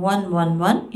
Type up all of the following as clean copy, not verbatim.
111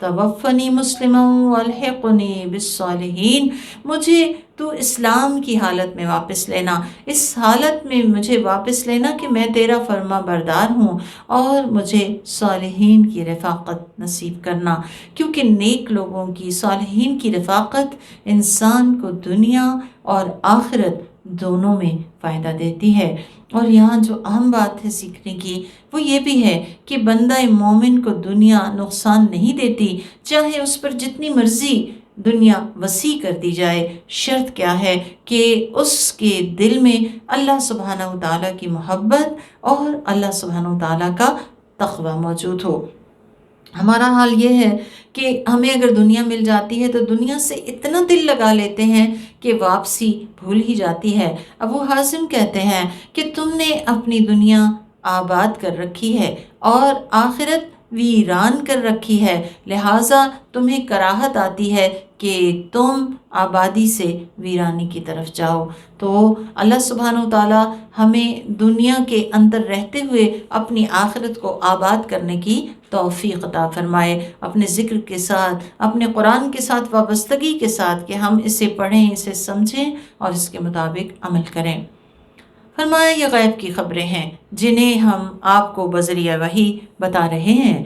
توفنی مسلما والحقنی بالصالحین، مجھے تو اسلام کی حالت میں واپس لینا، اس حالت میں مجھے واپس لینا کہ میں تیرا فرما بردار ہوں، اور مجھے صالحین کی رفاقت نصیب کرنا، کیونکہ نیک لوگوں کی، صالحین کی رفاقت انسان کو دنیا اور آخرت دونوں میں فائدہ دیتی ہے۔ اور یہاں جو اہم بات ہے سیکھنے کی وہ یہ بھی ہے کہ بندہ مومن کو دنیا نقصان نہیں دیتی، چاہے اس پر جتنی مرضی دنیا وسیع کر دی جائے، شرط کیا ہے کہ اس کے دل میں اللہ سبحانہ و تعالیٰ کی محبت اور اللہ سبحانہ و تعالیٰ کا تقوی موجود ہو۔ ہمارا حال یہ ہے کہ ہمیں اگر دنیا مل جاتی ہے تو دنیا سے اتنا دل لگا لیتے ہیں کہ واپسی بھول ہی جاتی ہے۔ ابو حازم کہتے ہیں کہ تم نے اپنی دنیا آباد کر رکھی ہے اور آخرت ویران کر رکھی ہے، لہٰذا تمہیں کراہت آتی ہے کہ تم آبادی سے ویرانی کی طرف جاؤ۔ تو اللہ سبحانہ و تعالیٰ ہمیں دنیا کے اندر رہتے ہوئے اپنی آخرت کو آباد کرنے کی توفیق عطا فرمائے، اپنے ذکر کے ساتھ، اپنے قرآن کے ساتھ وابستگی کے ساتھ، کہ ہم اسے پڑھیں، اسے سمجھیں اور اس کے مطابق عمل کریں۔ فرمایا یہ غیب کی خبریں ہیں جنہیں ہم آپ کو بذریعہ وحی بتا رہے ہیں،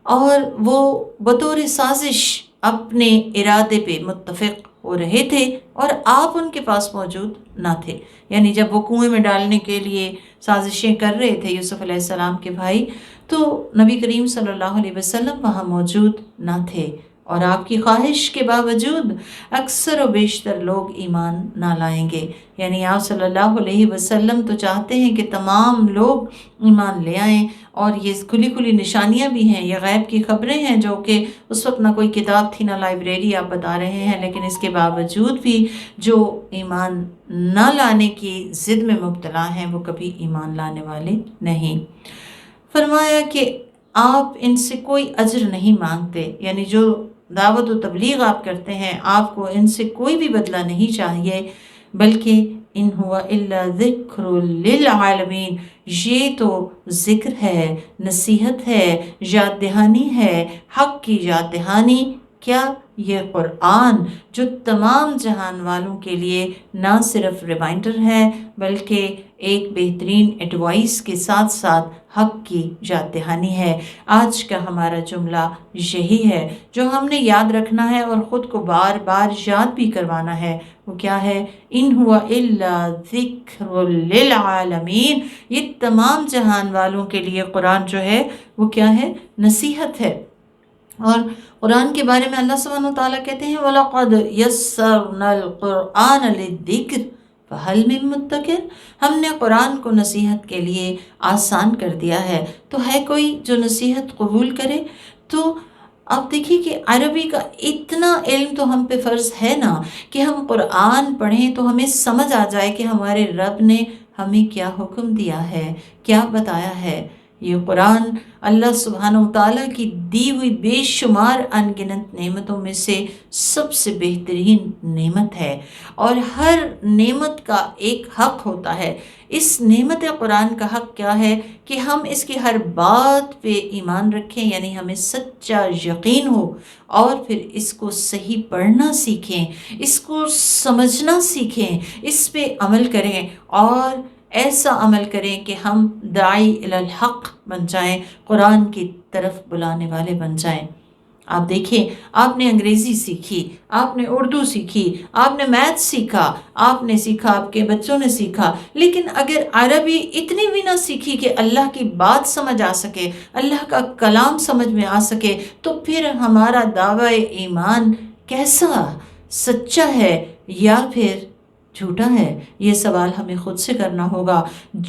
اور وہ بطور سازش اپنے ارادے پہ متفق ہو رہے تھے اور آپ ان کے پاس موجود نہ تھے۔ یعنی جب وہ کنویں میں ڈالنے کے لیے سازشیں کر رہے تھے یوسف علیہ السلام کے بھائی، تو نبی کریم صلی اللہ علیہ وسلم وہاں موجود نہ تھے، اور آپ کی خواہش کے باوجود اکثر و بیشتر لوگ ایمان نہ لائیں گے۔ یعنی آپ صلی اللہ علیہ وسلم تو چاہتے ہیں کہ تمام لوگ ایمان لے آئیں، اور یہ کھلی کھلی نشانیاں بھی ہیں، یہ غیب کی خبریں ہیں جو کہ اس وقت نہ کوئی کتاب تھی نہ لائبریری، آپ بتا رہے ہیں، لیکن اس کے باوجود بھی جو ایمان نہ لانے کی ضد میں مبتلا ہیں وہ کبھی ایمان لانے والے نہیں۔ فرمایا کہ آپ ان سے کوئی اجر نہیں مانگتے، یعنی جو دعوت و تبلیغ آپ کرتے ہیں آپ کو ان سے کوئی بھی بدلہ نہیں چاہیے، بلکہ ان ہوا الا ذکر للعالمین، یہ تو ذکر ہے، نصیحت ہے، یاد دہانی ہے، حق کی یاد دہانی۔ کیا؟ یہ قرآن جو تمام جہان والوں کے لیے نہ صرف ریمائنڈر ہے بلکہ ایک بہترین ایڈوائس کے ساتھ ساتھ حق کی یاد دہانی ہے۔ آج کا ہمارا جملہ یہی ہے جو ہم نے یاد رکھنا ہے اور خود کو بار بار یاد بھی کروانا ہے۔ وہ کیا ہے؟ ان ہوا الا ذکر للعالمین، یہ تمام جہان والوں کے لیے قرآن جو ہے وہ کیا ہے؟ نصیحت ہے۔ اور قرآن کے بارے میں اللہ سبحانہ وتعالیٰ کہتے ہیں وَلَقَدْ يَسَّرْنَا الْقُرْآنَ لِلذِّكْرِ فَهَلْ مِن مُدَّكِرٍ، ہم نے قرآن کو نصیحت کے لیے آسان کر دیا ہے، تو ہے کوئی جو نصیحت قبول کرے؟ تو اب دیکھیے کہ عربی کا اتنا علم تو ہم پہ فرض ہے نا کہ ہم قرآن پڑھیں تو ہمیں سمجھ آ جائے کہ ہمارے رب نے ہمیں کیا حکم دیا ہے، کیا بتایا ہے۔ یہ قرآن اللہ سبحانہ وتعالیٰ کی دی ہوئی بے شمار انگنت نعمتوں میں سے سب سے بہترین نعمت ہے، اور ہر نعمت کا ایک حق ہوتا ہے۔ اس نعمت قرآن کا حق کیا ہے کہ ہم اس کی ہر بات پہ ایمان رکھیں، یعنی ہمیں سچا یقین ہو، اور پھر اس کو صحیح پڑھنا سیکھیں، اس کو سمجھنا سیکھیں، اس پہ عمل کریں، اور ایسا عمل کریں کہ ہم داعی الی الحق بن جائیں، قرآن کی طرف بلانے والے بن جائیں۔ آپ دیکھیں، آپ نے انگریزی سیکھی، آپ نے اردو سیکھی، آپ نے میتھ سیکھا، آپ نے سیکھا، آپ کے بچوں نے سیکھا، لیکن اگر عربی اتنی بھی نہ سیکھی کہ اللہ کی بات سمجھ آ سکے، اللہ کا کلام سمجھ میں آ سکے، تو پھر ہمارا دعوی ایمان کیسا سچا ہے یا پھر جھوٹا ہے؟ یہ سوال ہمیں خود سے کرنا ہوگا۔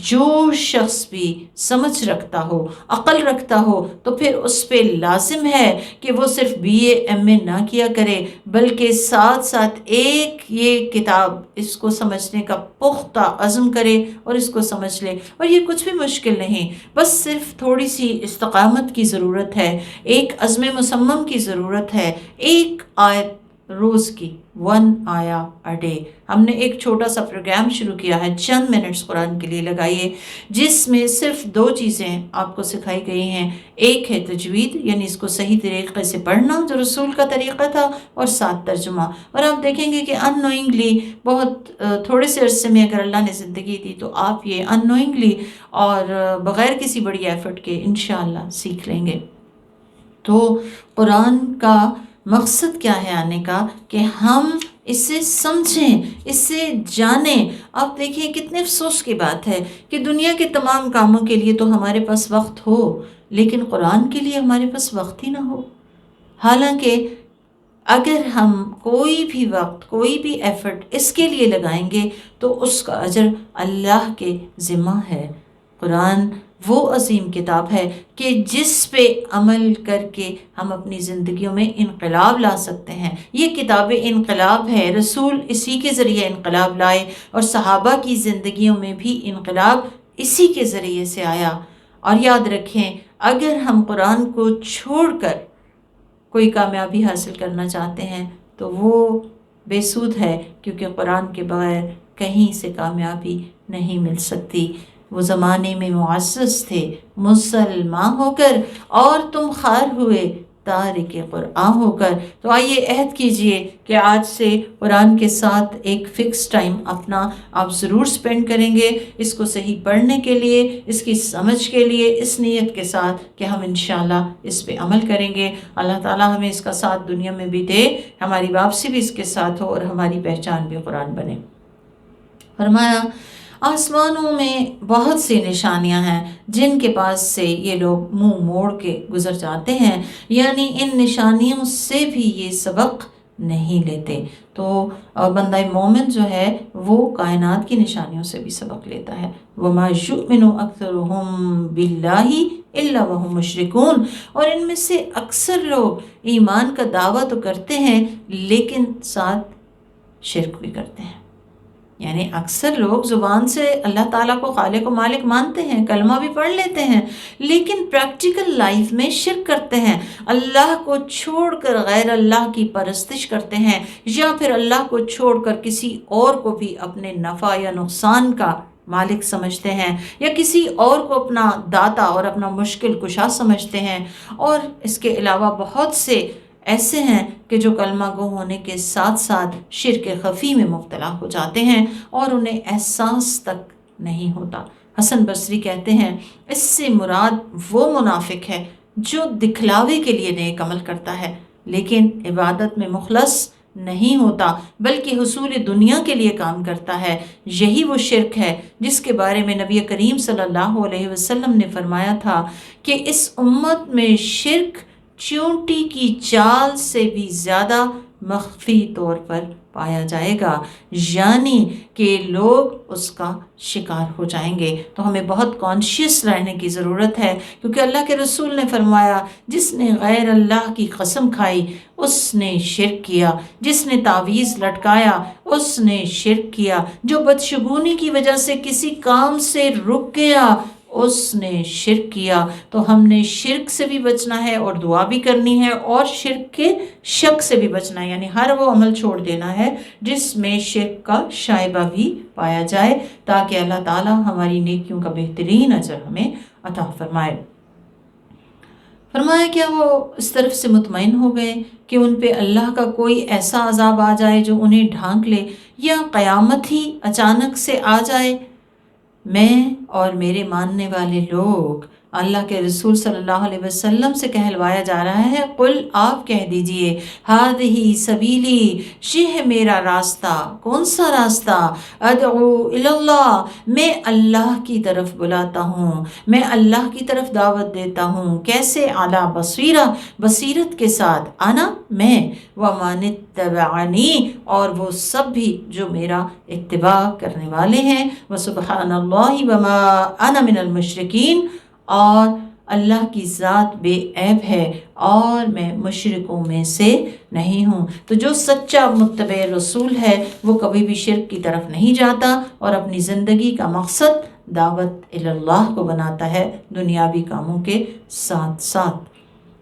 جو شخص بھی سمجھ رکھتا ہو، عقل رکھتا ہو، تو پھر اس پہ لازم ہے کہ وہ صرف BA MA نہ کیا کرے، بلکہ ساتھ ساتھ ایک یہ کتاب اس کو سمجھنے کا پختہ عزم کرے اور اس کو سمجھ لے۔ اور یہ کچھ بھی مشکل نہیں، بس صرف تھوڑی سی استقامت کی ضرورت ہے، ایک عزم مصمم کی ضرورت ہے۔ ایک آیت روز کی 1 آیا اے ڈے. ہم نے ایک چھوٹا سا پروگرام شروع کیا ہے، چند منٹس قرآن کے لیے لگائیے، جس میں صرف 2 چیزیں آپ کو سکھائی گئی ہیں. ایک ہے تجوید، یعنی اس کو صحیح طریقے سے پڑھنا جو رسول کا طریقہ تھا، اور 7 ترجمہ. اور آپ دیکھیں گے کہ ان نوئنگلی بہت تھوڑے سے عرصے میں اگر اللہ نے زندگی دی تو آپ یہ ان نوئنگلی اور بغیر کسی بڑی ایفرٹ کے انشاءاللہ سیکھ لیں گے. تو قرآن کا مقصد کیا ہے آنے کا؟ کہ ہم اسے سمجھیں، اسے جانیں. آپ دیکھیں کتنے افسوس کی بات ہے کہ دنیا کے تمام کاموں کے لیے تو ہمارے پاس وقت ہو، لیکن قرآن کے لیے ہمارے پاس وقت ہی نہ ہو. حالانکہ اگر ہم کوئی بھی وقت، کوئی بھی ایفرٹ اس کے لیے لگائیں گے تو اس کا اجر اللہ کے ذمہ ہے. قرآن وہ عظیم کتاب ہے کہ جس پہ عمل کر کے ہم اپنی زندگیوں میں انقلاب لا سکتے ہیں. یہ کتاب انقلاب ہے، رسول اسی کے ذریعے انقلاب لائے، اور صحابہ کی زندگیوں میں بھی انقلاب اسی کے ذریعے سے آیا. اور یاد رکھیں، اگر ہم قرآن کو چھوڑ کر کوئی کامیابی حاصل کرنا چاہتے ہیں تو وہ بے سود ہے، کیونکہ قرآن کے بغیر کہیں سے کامیابی نہیں مل سکتی. وہ زمانے میں معزز تھے مسلمان ہو کر، اور تم خار ہوئے تارک قرآن ہو کر. تو آئیے عہد کیجئے کہ آج سے قرآن کے ساتھ ایک فکس ٹائم اپنا آپ ضرور سپینڈ کریں گے، اس کو صحیح پڑھنے کے لیے، اس کی سمجھ کے لیے، اس نیت کے ساتھ کہ ہم انشاءاللہ اس پہ عمل کریں گے. اللہ تعالی ہمیں اس کا ساتھ دنیا میں بھی دے، ہماری واپسی بھی اس کے ساتھ ہو، اور ہماری پہچان بھی قرآن بنے. فرمایا آسمانوں میں بہت سی نشانیاں ہیں جن کے پاس سے یہ لوگ منہ موڑ کے گزر جاتے ہیں، یعنی ان نشانیوں سے بھی یہ سبق نہیں لیتے. تو بندہ مومن جو ہے وہ کائنات کی نشانیوں سے بھی سبق لیتا ہے. وَمَا يُؤْمِنُ أَكْثَرُهُم بِاللَّهِ إِلَّا وَهُمْ مُشْرِكُونَ. اور ان میں سے اکثر لوگ ایمان کا دعویٰ تو کرتے ہیں لیکن ساتھ شرک بھی کرتے ہیں. یعنی اکثر لوگ زبان سے اللہ تعالیٰ کو خالق و مالک مانتے ہیں، کلمہ بھی پڑھ لیتے ہیں، لیکن پریکٹیکل لائف میں شرک کرتے ہیں، اللہ کو چھوڑ کر غیر اللہ کی پرستش کرتے ہیں، یا پھر اللہ کو چھوڑ کر کسی اور کو بھی اپنے نفع یا نقصان کا مالک سمجھتے ہیں، یا کسی اور کو اپنا داتا اور اپنا مشکل کشا سمجھتے ہیں. اور اس کے علاوہ بہت سے ایسے ہیں کہ جو کلمہ گو ہونے کے ساتھ ساتھ شرک خفی میں مبتلا ہو جاتے ہیں اور انہیں احساس تک نہیں ہوتا. حسن بصری کہتے ہیں اس سے مراد وہ منافق ہے جو دکھلاوے کے لیے نیک عمل کرتا ہے لیکن عبادت میں مخلص نہیں ہوتا بلکہ حصول دنیا کے لیے کام کرتا ہے. یہی وہ شرک ہے جس کے بارے میں نبی کریم صلی اللہ علیہ وسلم نے فرمایا تھا کہ اس امت میں شرک چیونٹی کی چال سے بھی زیادہ مخفی طور پر پایا جائے گا، یعنی کہ لوگ اس کا شکار ہو جائیں گے. تو ہمیں بہت کانشیس رہنے کی ضرورت ہے، کیونکہ اللہ کے رسول نے فرمایا جس نے غیر اللہ کی قسم کھائی اس نے شرک کیا، جس نے تعویذ لٹکایا اس نے شرک کیا، جو بدشگونی کی وجہ سے کسی کام سے رک گیا اس نے شرک کیا. تو ہم نے شرک سے بھی بچنا ہے اور دعا بھی کرنی ہے، اور شرک کے شک سے بھی بچنا ہے، یعنی ہر وہ عمل چھوڑ دینا ہے جس میں شرک کا شائبہ بھی پایا جائے، تاکہ اللہ تعالی ہماری نیکیوں کا بہترین اجر ہمیں عطا فرمائے. فرمایا کیا وہ اس طرف سے مطمئن ہو گئے کہ ان پہ اللہ کا کوئی ایسا عذاب آ جائے جو انہیں ڈھانک لے، یا قیامت ہی اچانک سے آ جائے. میں اور میرے ماننے والے لوگ اللہ کے رسول صلی اللہ علیہ وسلم سے کہلوایا جا رہا ہے، قل آپ کہہ دیجئے ہذہ سبیلی، یہ ہے میرا راستہ. کون سا راستہ؟ ادعو الی اللہ، میں اللہ کی طرف بلاتا ہوں، میں اللہ کی طرف دعوت دیتا ہوں. کیسے؟ علی بصیرہ، بصیرت کے ساتھ، انا میں، ومن اتبعنی اور وہ سب بھی جو میرا اتباع کرنے والے ہیں، وسبحان اللہ وما انا من المشرکین اور اللہ کی ذات بے عیب ہے اور میں مشرکوں میں سے نہیں ہوں. تو جو سچا متبع رسول ہے وہ کبھی بھی شرک کی طرف نہیں جاتا اور اپنی زندگی کا مقصد دعوت اللہ کو بناتا ہے دنیاوی کاموں کے ساتھ ساتھ.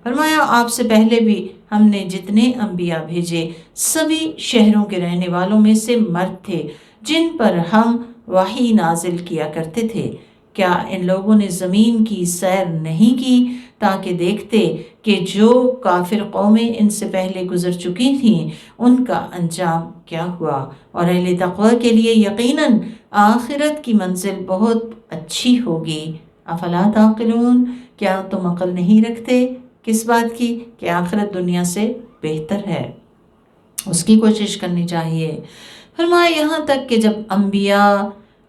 فرمایا آپ سے پہلے بھی ہم نے جتنے انبیاء بھیجے سبھی شہروں کے رہنے والوں میں سے مرد تھے جن پر ہم وحی نازل کیا کرتے تھے۔ کیا ان لوگوں نے زمین کی سیر نہیں کی تاکہ دیکھتے کہ جو کافر قومیں ان سے پہلے گزر چکی تھیں ان کا انجام کیا ہوا، اور اہل تقوی کے لیے یقیناً آخرت کی منزل بہت اچھی ہوگی۔ افلا تعقلون، کیا تم عقل نہیں رکھتے کس بات کی کہ آخرت دنیا سے بہتر ہے، اس کی کوشش کرنی چاہیے۔ فرمایا یہاں تک کہ جب انبیاء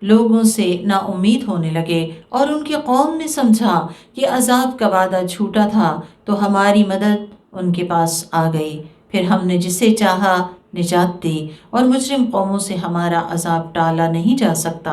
لوگوں سے نا امید ہونے لگے اور ان کی قوم نے سمجھا کہ عذاب کا وعدہ جھوٹا تھا تو ہماری مدد ان کے پاس آ گئی، پھر ہم نے جسے چاہا نجات دی، اور مجرم قوموں سے ہمارا عذاب ٹالا نہیں جا سکتا۔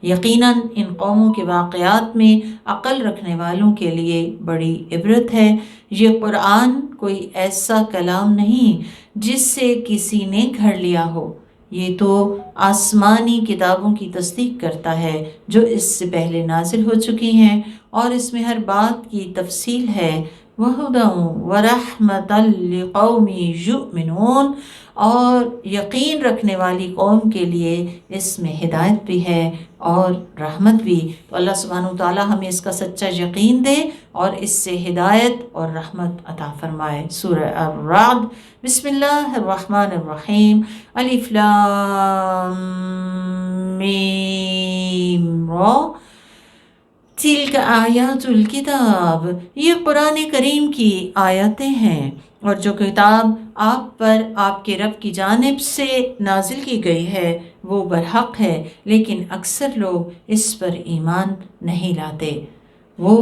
یقیناً ان قوموں کے واقعات میں عقل رکھنے والوں کے لیے بڑی عبرت ہے۔ یہ قرآن کوئی ایسا کلام نہیں جس سے کسی نے گھڑ لیا ہو، یہ تو آسمانی کتابوں کی تصدیق کرتا ہے جو اس سے پہلے نازل ہو چکی ہیں، اور اس میں ہر بات کی تفصیل ہے۔ وَهُدًى وَرَحْمَةً لِقَوْمٍ يُؤْمِنُونَ، اور یقین رکھنے والی قوم کے لیے اس میں ہدایت بھی ہے اور رحمت بھی۔ تو اللہ سبحانہ وتعالیٰ ہمیں اس کا سچا یقین دے اور اس سے ہدایت اور رحمت عطا فرمائے۔ سورہ الرعد، بسم اللہ الرحمن الرحیم، الف لام میم را، تلک آیات الکتاب، یہ قرآن کریم کی آیتیں ہیں، اور جو کتاب آپ پر آپ کے رب کی جانب سے نازل کی گئی ہے وہ برحق ہے، لیکن اکثر لوگ اس پر ایمان نہیں لاتے۔ وہ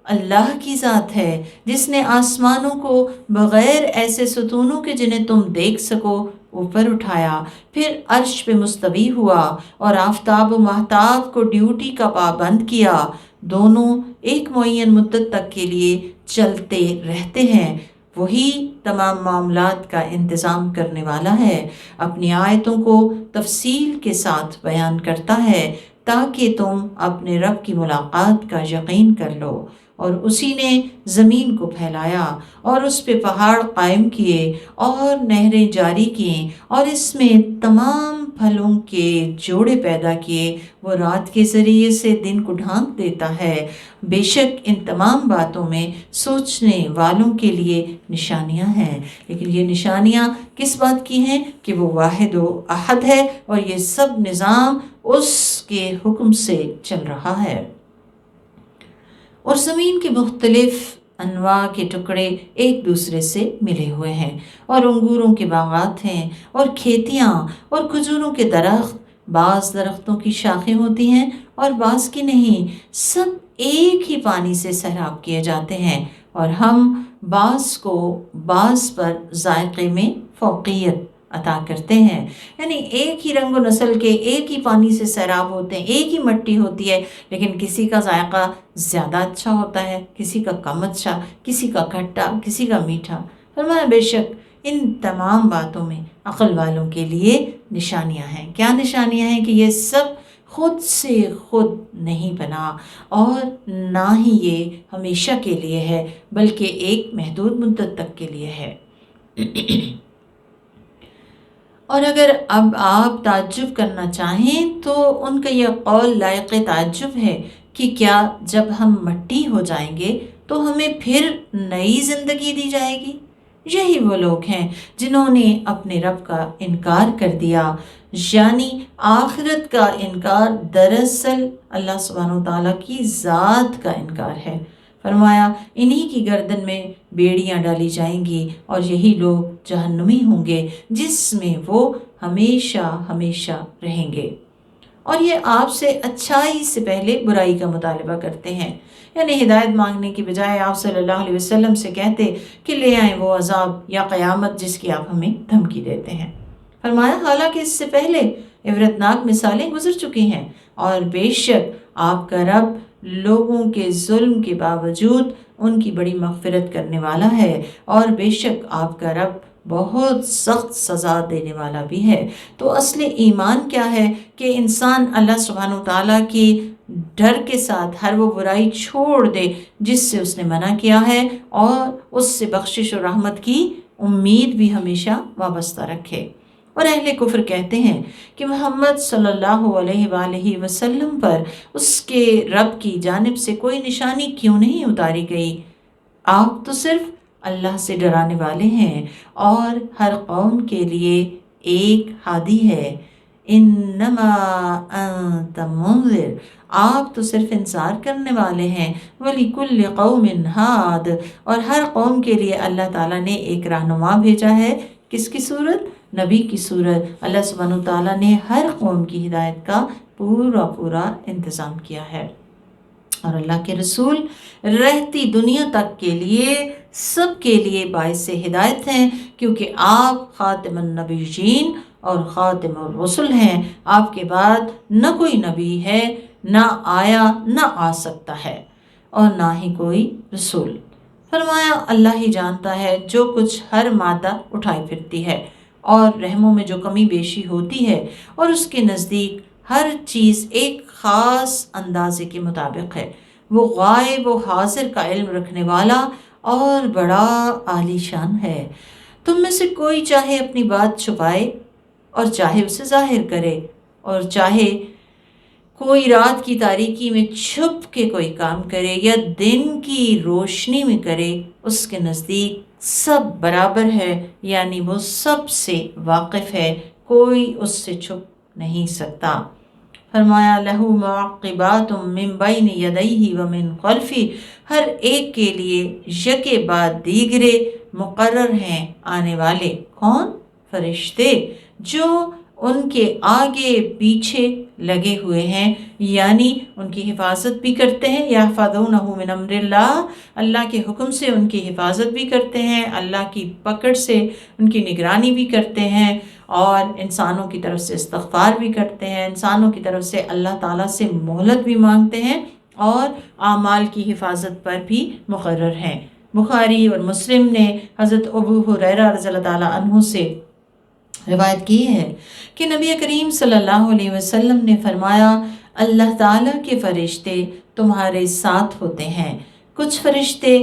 اللہ کی ذات ہے جس نے آسمانوں کو بغیر ایسے ستونوں کے جنہیں تم دیکھ سکو اوپر اٹھایا، پھر عرش پہ مستوی ہوا اور آفتاب و مہتاب کو ڈیوٹی کا پابند کیا، دونوں ایک معین مدت تک کے لیے چلتے رہتے ہیں۔ وہی تمام معاملات کا انتظام کرنے والا ہے، اپنی آیتوں کو تفصیل کے ساتھ بیان کرتا ہے تاکہ تم اپنے رب کی ملاقات کا یقین کر لو۔ اور اسی نے زمین کو پھیلایا اور اس پہ پہاڑ قائم کیے اور نہریں جاری کیں، اور اس میں تمام پھلوں کے جوڑے پیدا کیے، وہ رات کے ذریعے سے دن کو ڈھانپ دیتا ہے۔ بے شک ان تمام باتوں میں سوچنے والوں کے لیے نشانیاں ہیں، لیکن یہ نشانیاں کس بات کی ہیں کہ وہ واحد و احد ہے اور یہ سب نظام اس کے حکم سے چل رہا ہے۔ اور زمین کے مختلف انواع کے ٹکڑے ایک دوسرے سے ملے ہوئے ہیں، اور انگوروں کے باغات ہیں اور کھیتیاں اور کھجوروں کے درخت، بعض درختوں کی شاخیں ہوتی ہیں اور بعض کی نہیں، سب ایک ہی پانی سے سیراب کیے جاتے ہیں، اور ہم بعض کو بعض پر ذائقے میں فوقیت عطا کرتے ہیں۔ یعنی ایک ہی رنگ و نسل کے ایک ہی پانی سے سیراب ہوتے ہیں، ایک ہی مٹی ہوتی ہے، لیکن کسی کا ذائقہ زیادہ اچھا ہوتا ہے، کسی کا کم اچھا، کسی کا کھٹا، کسی کا میٹھا۔ فرمایا بے شک ان تمام باتوں میں عقل والوں کے لیے نشانیاں ہیں۔ کیا نشانیاں ہیں؟ کہ یہ سب خود سے خود نہیں بنا اور نہ ہی یہ ہمیشہ کے لیے ہے، بلکہ ایک محدود مدت تک کے لیے ہے۔ اور اگر اب آپ تعجب کرنا چاہیں تو ان کا یہ قول لائق تعجب ہے کہ کیا جب ہم مٹی ہو جائیں گے تو ہمیں پھر نئی زندگی دی جائے گی؟ یہی وہ لوگ ہیں جنہوں نے اپنے رب کا انکار کر دیا، یعنی آخرت کا انکار دراصل اللہ سبحانہ وتعالیٰ کی ذات کا انکار ہے۔ فرمایا انہی کی گردن میں بیڑیاں ڈالی جائیں گی اور یہی لوگ جہنمی ہوں گے جس میں وہ ہمیشہ ہمیشہ رہیں گے۔ اور یہ آپ سے اچھائی سے پہلے برائی کا مطالبہ کرتے ہیں، یعنی ہدایت مانگنے کی بجائے آپ صلی اللہ علیہ وسلم سے کہتے کہ لے آئیں وہ عذاب یا قیامت جس کی آپ ہمیں دھمکی دیتے ہیں۔ فرمایا حالانکہ اس سے پہلے عبرتناک مثالیں گزر چکی ہیں، اور بے شک آپ کا رب لوگوں کے ظلم کے باوجود ان کی بڑی مغفرت کرنے والا ہے، اور بے شک آپ کا رب بہت سخت سزا دینے والا بھی ہے۔ تو اصل ایمان کیا ہے؟ کہ انسان اللہ سبحانہ وتعالیٰ کی ڈر کے ساتھ ہر وہ برائی چھوڑ دے جس سے اس نے منع کیا ہے، اور اس سے بخشش و رحمت کی امید بھی ہمیشہ وابستہ رکھے۔ اور اہل کفر کہتے ہیں کہ محمد صلی اللہ علیہ وآلہ وسلم پر اس کے رب کی جانب سے کوئی نشانی کیوں نہیں اتاری گئی؟ آپ تو صرف اللہ سے ڈرانے والے ہیں اور ہر قوم کے لیے ایک ہادی ہے۔ انما انت منذر، آپ تو صرف انذار کرنے والے ہیں۔ وَلِكُلِّ قَوْمٍ ہاد، اور ہر قوم کے لیے اللہ تعالیٰ نے ایک رہنما بھیجا ہے۔ کس کی صورت؟ نبی کی صورت۔ اللہ سبحانہ وتعالیٰ نے ہر قوم کی ہدایت کا پورا انتظام کیا ہے، اور اللہ کے رسول رہتی دنیا تک کے لیے سب کے لیے باعث ہدایت ہیں، کیونکہ آپ خاتم النبیین اور خاتم الرسل ہیں۔ آپ کے بعد نہ کوئی نبی ہے، نہ آیا، نہ آ سکتا ہے، اور نہ ہی کوئی رسول۔ فرمایا اللہ ہی جانتا ہے جو کچھ ہر مادہ اٹھائی پھرتی ہے، اور رحموں میں جو کمی بیشی ہوتی ہے، اور اس کے نزدیک ہر چیز ایک خاص اندازے کے مطابق ہے۔ وہ غائب و حاضر کا علم رکھنے والا اور بڑا عالی شان ہے۔ تم میں سے کوئی چاہے اپنی بات چھپائے اور چاہے اسے ظاہر کرے، اور چاہے کوئی رات کی تاریکی میں چھپ کے کوئی کام کرے یا دن کی روشنی میں کرے، اس کے نزدیک سب برابر ہے، یعنی وہ سب سے واقف ہے، کوئی اس سے چھپ نہیں سکتا۔ فرمایا لہو معقبات من بین یدیہ ومن خلفہ، ہر ایک کے لیے یکے بعد دیگرے مقرر ہیں آنے والے۔ کون؟ فرشتے، جو ان کے آگے پیچھے لگے ہوئے ہیں، یعنی ان کی حفاظت بھی کرتے ہیں۔ یحفظونہ من امر اللہ، اللہ کے حکم سے ان کی حفاظت بھی کرتے ہیں، اللہ کی پکڑ سے ان کی نگرانی بھی کرتے ہیں، اور انسانوں کی طرف سے استغفار بھی کرتے ہیں، انسانوں کی طرف سے اللہ تعالیٰ سے مہلت بھی مانگتے ہیں، اور اعمال کی حفاظت پر بھی مقرر ہیں۔ بخاری اور مسلم نے حضرت ابو ہریرہ رضی اللہ تعالیٰ عنہ سے روایت کی ہے کہ نبی کریم صلی اللہ علیہ وسلم نے فرمایا اللہ تعالیٰ کے فرشتے تمہارے ساتھ ہوتے ہیں۔ کچھ فرشتے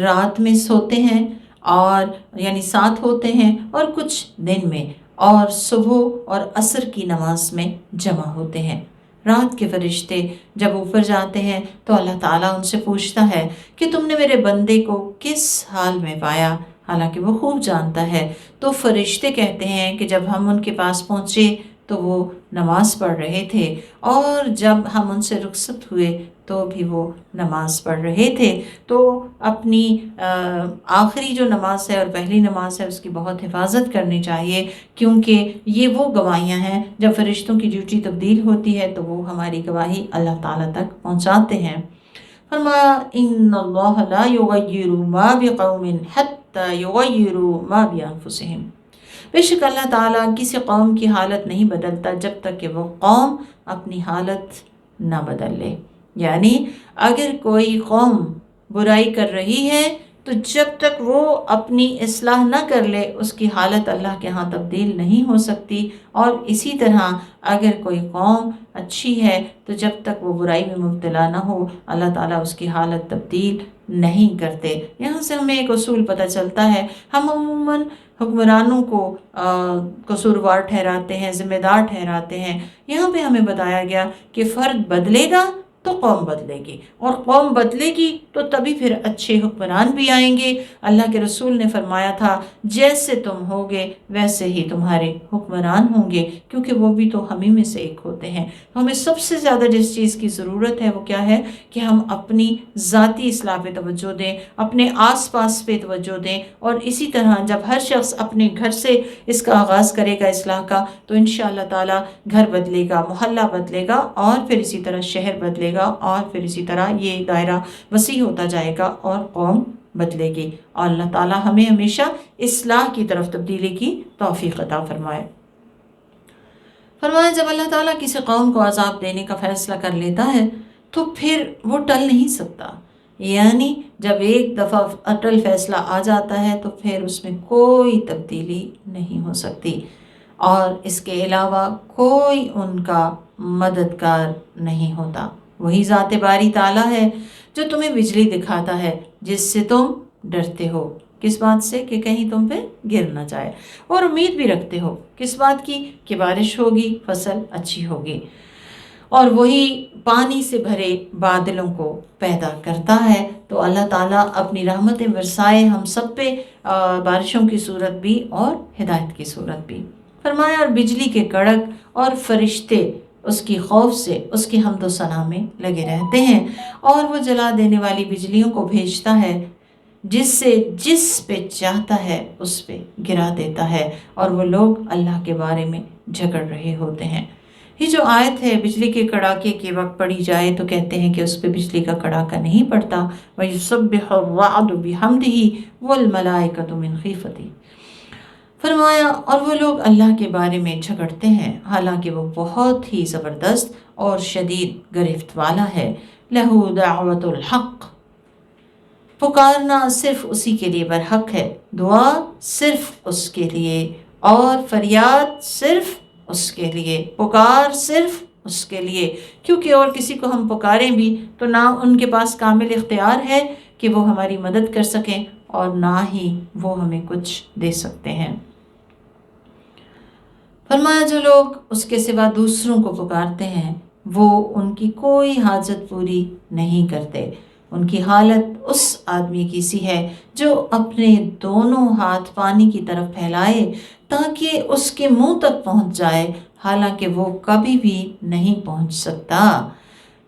رات میں سوتے ہیں اور یعنی ساتھ ہوتے ہیں، اور کچھ دن میں، اور صبح اور عصر کی نماز میں جمع ہوتے ہیں۔ رات کے فرشتے جب اوپر جاتے ہیں تو اللہ تعالیٰ ان سے پوچھتا ہے کہ تم نے میرے بندے کو کس حال میں پایا، حالانکہ وہ خوب جانتا ہے۔ تو فرشتے کہتے ہیں کہ جب ہم ان کے پاس پہنچے تو وہ نماز پڑھ رہے تھے، اور جب ہم ان سے رخصت ہوئے تو بھی وہ نماز پڑھ رہے تھے۔ تو اپنی آخری جو نماز ہے اور پہلی نماز ہے اس کی بہت حفاظت کرنی چاہیے، کیونکہ یہ وہ گواہیاں ہیں جب فرشتوں کی ڈیوٹی تبدیل ہوتی ہے تو وہ ہماری گواہی اللہ تعالیٰ تک پہنچاتے ہیں۔ فرمایا ان اللہ لا یغیر ما بقوم حتی یغیروا ما بانفسہم، بے شک اللہ تعالیٰ کسی قوم کی حالت نہیں بدلتا جب تک کہ وہ قوم اپنی حالت نہ بدل لے۔ یعنی اگر کوئی قوم برائی کر رہی ہے تو جب تک وہ اپنی اصلاح نہ کر لے اس کی حالت اللہ کے ہاں تبدیل نہیں ہو سکتی، اور اسی طرح اگر کوئی قوم اچھی ہے تو جب تک وہ برائی میں مبتلا نہ ہو اللہ تعالیٰ اس کی حالت تبدیل نہیں کرتے۔ یہاں سے ہمیں ایک اصول پتہ چلتا ہے، ہم عموماً حکمرانوں کو قصوروار ٹھہراتے ہیں، ذمہ دار ٹھہراتے ہیں۔ یہاں پہ ہمیں بتایا گیا کہ فرد بدلے گا تو قوم بدلے گی، اور قوم بدلے گی تو تبھی پھر اچھے حکمران بھی آئیں گے۔ اللہ کے رسول نے فرمایا تھا جیسے تم ہوگے ویسے ہی تمہارے حکمران ہوں گے، کیونکہ وہ بھی تو ہم ہی میں سے ایک ہوتے ہیں۔ ہمیں سب سے زیادہ جس چیز کی ضرورت ہے وہ کیا ہے کہ ہم اپنی ذاتی اصلاح پہ توجہ دیں، اپنے آس پاس پہ توجہ دیں، اور اسی طرح جب ہر شخص اپنے گھر سے اس کا آغاز کرے گا اصلاح کا تو انشاءاللہ تعالی گھر بدلے گا، محلہ بدلے گا، اور پھر اسی طرح شہر بدلے گا، اور پھر اسی طرح یہ دائرہ وسیع ہوتا جائے گا اور قوم بدلے گی، اور اللہ تعالی ہمیں ہمیشہ اصلاح کی طرف تبدیلی کی توفیق عطا فرمائے۔ فرمایا جب اللہ تعالیٰ کسی قوم کو عذاب دینے کا فیصلہ کر لیتا ہے تو پھر وہ ٹل نہیں سکتا، یعنی جب ایک دفعہ اٹل فیصلہ آ جاتا ہے تو پھر اس میں کوئی تبدیلی نہیں ہو سکتی، اور اس کے علاوہ کوئی ان کا مددگار نہیں ہوتا۔ وہی ذات باری تعالیٰ ہے جو تمہیں بجلی دکھاتا ہے جس سے تم ڈرتے ہو، کس بات سے؟ کہ کہیں تم پہ گر نہ جائے، اور امید بھی رکھتے ہو کس بات کی؟ کہ بارش ہوگی، فصل اچھی ہوگی، اور وہی پانی سے بھرے بادلوں کو پیدا کرتا ہے۔ تو اللہ تعالیٰ اپنی رحمتیں برسائے ہم سب پہ، بارشوں کی صورت بھی اور ہدایت کی صورت بھی۔ فرمایا اور بجلی کے کڑک اور فرشتے اس کی خوف سے اس کی حمد و ثنا میں لگے رہتے ہیں، اور وہ جلا دینے والی بجلیوں کو بھیجتا ہے، جس پہ چاہتا ہے اس پہ گرا دیتا ہے، اور وہ لوگ اللہ کے بارے میں جھگڑ رہے ہوتے ہیں۔ یہ جو آیت ہے بجلی کے کڑاکے کے وقت پڑھی جائے تو کہتے ہیں کہ اس پہ بجلی کا کڑاکہ نہیں پڑتا، وَيُسَبِّحُ الرَّعْدُ بِحَمْدِهِ وَالْمَلَائِكَةُ مِنْ خِيفَتِهِ۔ فرمایا اور وہ لوگ اللہ کے بارے میں جھگڑتے ہیں حالانکہ وہ بہت ہی زبردست اور شدید گرفت والا ہے۔ لَهُ دَعْوَةُ الْحَقِّ، پکارنا صرف اسی کے لیے برحق ہے، دعا صرف اس کے لیے، اور فریاد صرف اس کے لیے، پکار صرف اس کے لیے، کیونکہ اور کسی کو ہم پکاریں بھی تو نہ ان کے پاس کامل اختیار ہے کہ وہ ہماری مدد کر سکیں، اور نہ ہی وہ ہمیں کچھ دے سکتے ہیں۔ فرمایا جو لوگ اس کے سوا دوسروں کو پکارتے ہیں وہ ان کی کوئی حاجت پوری نہیں کرتے، ان کی حالت اس آدمی کی سی ہے جو اپنے دونوں ہاتھ پانی کی طرف پھیلائے تاکہ اس کے منہ تک پہنچ جائے، حالانکہ وہ کبھی بھی نہیں پہنچ سکتا۔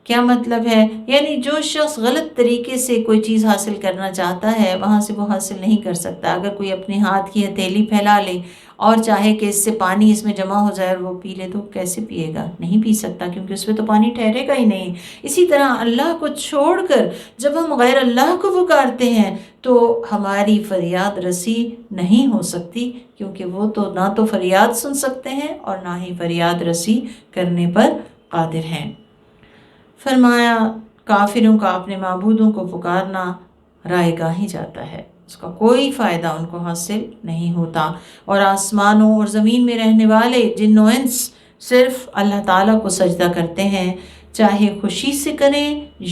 کیا مطلب ہے؟ یعنی جو شخص غلط طریقے سے کوئی چیز حاصل کرنا چاہتا ہے وہاں سے وہ حاصل نہیں کر سکتا۔ اگر کوئی اپنے ہاتھ کی ہتھیلی پھیلا لے اور چاہے کہ اس سے پانی اس میں جمع ہو جائے اور وہ پی لے تو کیسے پیے گا؟ نہیں پی سکتا، کیونکہ اس میں تو پانی ٹھہرے گا ہی نہیں۔ اسی طرح اللہ کو چھوڑ کر جب ہم غیر اللہ کو پکارتے ہیں تو ہماری فریاد رسی نہیں ہو سکتی، کیونکہ وہ تو نہ تو فریاد سن سکتے ہیں اور نہ ہی فریاد رسی کرنے پر قادر ہیں۔ فرمایا کافروں کا اپنے معبودوں کو پکارنا رائے گاں ہی جاتا ہے، اس کا کوئی فائدہ ان کو حاصل نہیں ہوتا، اور آسمانوں اور زمین میں رہنے والے جن و انس صرف اللہ تعالیٰ کو سجدہ کرتے ہیں، چاہے خوشی سے کریں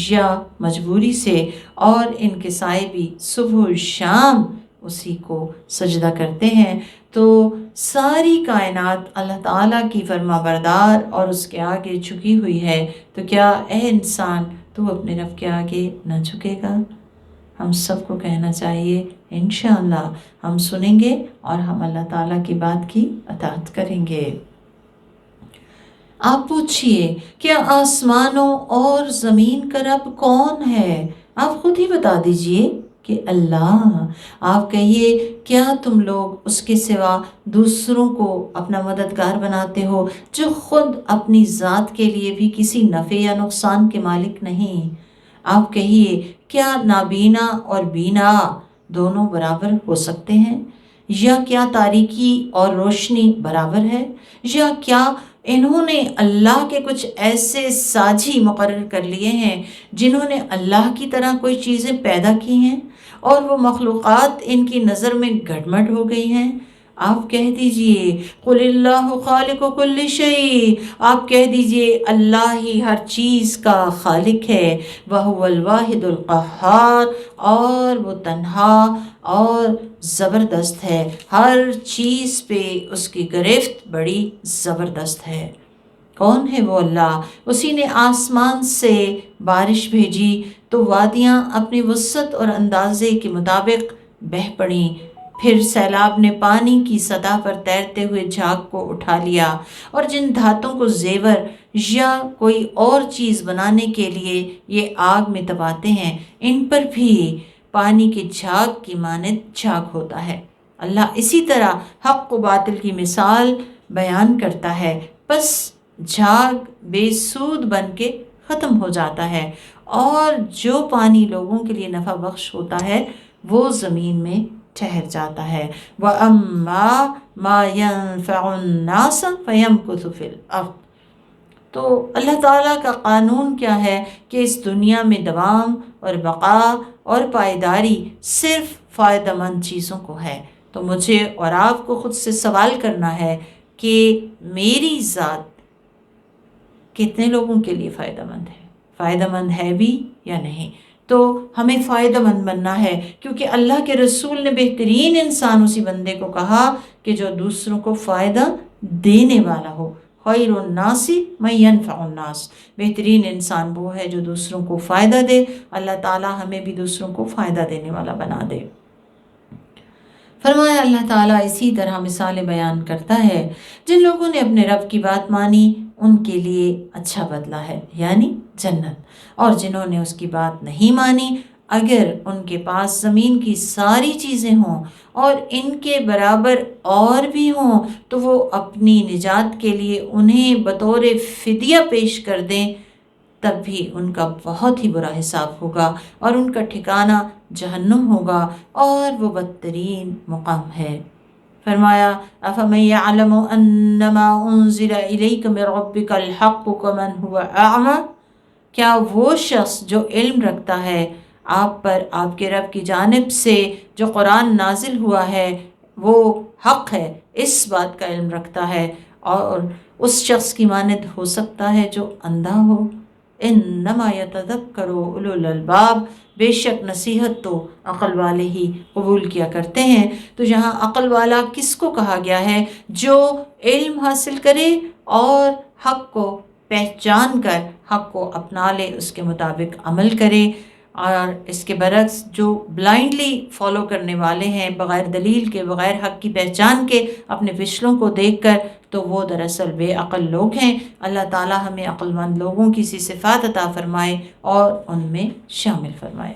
یا مجبوری سے، اور ان کے سائے بھی صبح و شام اسی کو سجدہ کرتے ہیں۔ تو ساری کائنات اللہ تعالیٰ کی فرما بردار اور اس کے آگے جھکی ہوئی ہے، تو کیا اے انسان تو اپنے رب کے آگے نہ جھکے گا؟ ہم سب کو کہنا چاہیے انشاءاللہ ہم سنیں گے اور ہم اللہ تعالیٰ کی بات کی اطاعت کریں گے۔ آپ پوچھئے کیا آسمانوں اور زمین کا رب کون ہے؟ آپ خود ہی بتا دیجئے کہ اللہ۔ آپ کہیے کیا تم لوگ اس کے سوا دوسروں کو اپنا مددگار بناتے ہو جو خود اپنی ذات کے لیے بھی کسی نفع یا نقصان کے مالک نہیں؟ آپ کہیے کیا نابینا اور بینا دونوں برابر ہو سکتے ہیں؟ یا کیا تاریکی اور روشنی برابر ہے؟ یا کیا انہوں نے اللہ کے کچھ ایسے ساجی مقرر کر لیے ہیں جنہوں نے اللہ کی طرح کوئی چیزیں پیدا کی ہیں اور وہ مخلوقات ان کی نظر میں گڑمٹ ہو گئی ہیں؟ آپ کہہ دیجئے قل اللہ خالق کل شیء، آپ کہہ دیجئے اللہ ہی ہر چیز کا خالق ہے، وَهُوَ الْوَاحِدُ الْقَهَّارُ، اور وہ تنہا اور زبردست ہے، ہر چیز پہ اس کی گرفت بڑی زبردست ہے۔ کون ہے وہ اللہ؟ اسی نے آسمان سے بارش بھیجی تو وادیاں اپنی وسعت اور اندازے کے مطابق بہہ پڑیں، پھر سیلاب نے پانی کی سطح پر تیرتے ہوئے جھاگ کو اٹھا لیا، اور جن دھاتوں کو زیور یا کوئی اور چیز بنانے کے لیے یہ آگ میں تپاتے ہیں ان پر بھی پانی کے جھاگ کی مانند جھاگ ہوتا ہے۔ اللہ اسی طرح حق و باطل کی مثال بیان کرتا ہے، پس جھاگ بے سود بن کے ختم ہو جاتا ہے، اور جو پانی لوگوں کے لیے نفع بخش ہوتا ہے وہ زمین میں ٹھہر جاتا ہے۔ وَأَمَّا مَا يَنفَعُ النَّاسَ فَيَمْكُثُ فِي الْأَرْضِ۔ تو اللہ تعالیٰ کا قانون کیا ہے کہ اس دنیا میں دوام اور بقا اور پائیداری صرف فائدہ مند چیزوں کو ہے۔ تو مجھے اور آپ کو خود سے سوال کرنا ہے کہ میری ذات کتنے لوگوں کے لیے فائدہ مند ہے؟ فائدہ مند ہے بھی یا نہیں؟ تو ہمیں فائدہ مند بننا ہے، کیونکہ اللہ کے رسول نے بہترین انسان اسی بندے کو کہا کہ جو دوسروں کو فائدہ دینے والا ہو۔ خیر الناس من ینفع الناس، بہترین انسان وہ ہے جو دوسروں کو فائدہ دے۔ اللہ تعالی ہمیں بھی دوسروں کو فائدہ دینے والا بنا دے۔ فرمایا اللہ تعالیٰ اسی طرح مثالیں بیان کرتا ہے، جن لوگوں نے اپنے رب کی بات مانی ان کے لیے اچھا بدلہ ہے، یعنی جنت، اور جنہوں نے اس کی بات نہیں مانی، اگر ان کے پاس زمین کی ساری چیزیں ہوں اور ان کے برابر اور بھی ہوں تو وہ اپنی نجات کے لیے انہیں بطور فدیہ پیش کر دیں، تب بھی ان کا بہت ہی برا حساب ہوگا اور ان کا ٹھکانہ جہنم ہوگا اور وہ بدترین مقام ہے۔ فرمایا افمن یعلم انما انزل الیک من ربک الحق کمن هو اعمی، کیا وہ شخص جو علم رکھتا ہے آپ پر آپ کے رب کی جانب سے جو قرآن نازل ہوا ہے وہ حق ہے، اس بات کا علم رکھتا ہے اور اس شخص کی مانند ہو سکتا ہے جو اندھا ہو؟ انما یتذکر اولو الالباب، بے شک نصیحت تو عقل والے ہی قبول کیا کرتے ہیں۔ تو یہاں عقل والا کس کو کہا گیا ہے؟ جو علم حاصل کرے اور حق کو پہچان کر حق کو اپنا لے، اس کے مطابق عمل کرے، اور اس کے برعکس جو بلائنڈلی فالو کرنے والے ہیں بغیر دلیل کے، بغیر حق کی پہچان کے، اپنے پچھلوں کو دیکھ کر، تو وہ دراصل بے عقل لوگ ہیں۔ اللہ تعالی ہمیں عقل مند لوگوں کی سی صفات عطا فرمائے اور ان میں شامل فرمائے۔